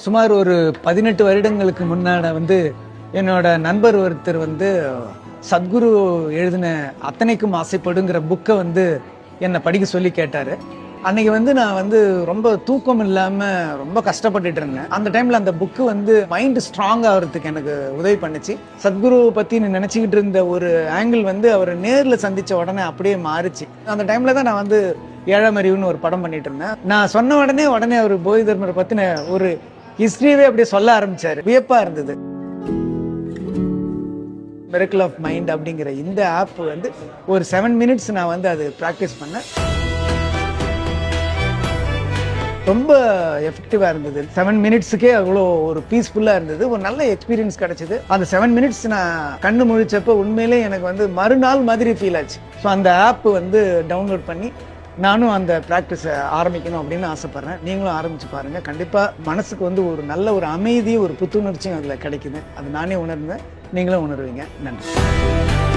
சுமார் ஒரு 18 வருடங்களுக்கு முன்னாடி என்னோட நண்பர் ஒருத்தர் சத்குரு எழுதின அத்தனைக்கும் ஆசைப்படுங்கிற புக்கை என்னை படிக்க சொல்லி கேட்டாரு. அன்னைக்கு நான் ரொம்ப தூக்கம் இல்லாம ரொம்ப கஷ்டப்பட்டுட்டு இருந்தேன். அந்த டைம்ல அந்த புக்கு மைண்ட் ஸ்ட்ராங் ஆகிறதுக்கு எனக்கு உதவி பண்ணுச்சு. சத்குரு பத்தி நினைச்சுக்கிட்டு இருந்த ஒரு ஆங்கிள் அவர் நேர்ல சந்திச்ச உடனே அப்படியே மாறிச்சு. அந்த டைம்ல தான் நான் ஏழாம் அறிவுன்னு ஒரு படம் பண்ணிட்டு இருந்தேன். நான் சொன்ன உடனே அவர் போதி தர்மரை பத்தின ஒரு ஹிஸ்டரியவே அப்படியே சொல்ல ஆரம்பிச்சாரு. வியப்பா இருந்தது. மிரக்கிள் ஆஃப் மைண்ட் அப்படிங்கிற இந்த ஆப் ஒரு 7 மினிட்ஸ் நான் அது ப்ராக்டிஸ் பண்ணேன். ரொம்ப எஃபெக்டிவா இருந்தது. 7 மினிட்ஸுக்கே அவ்வளோ ஒரு பீஸ்ஃபுல்லா இருந்தது. ஒரு நல்ல எக்ஸ்பீரியன்ஸ் கிடைச்சது. அந்த 7 மினிட்ஸ் நான் கண்ணு முழிச்சப்ப உண்மையிலே எனக்கு மறுநாள் மாதிரி ஃபீல் ஆச்சு. ஸோ அந்த ஆப் டவுன்லோட் பண்ணி நானும் அந்த ப்ராக்டிஸை ஆரம்பிக்கணும் அப்படின்னு ஆசைப்படுறேன். நீங்களும் ஆரம்பிச்சு பாருங்க. கண்டிப்பா மனசுக்கு ஒரு நல்ல ஒரு அமைதியும் ஒரு புத்துணர்ச்சியும் அதுல கிடைக்குது. அது நானே உணர்ந்தேன், நீங்களும் உணர்வீங்க. நன்றி.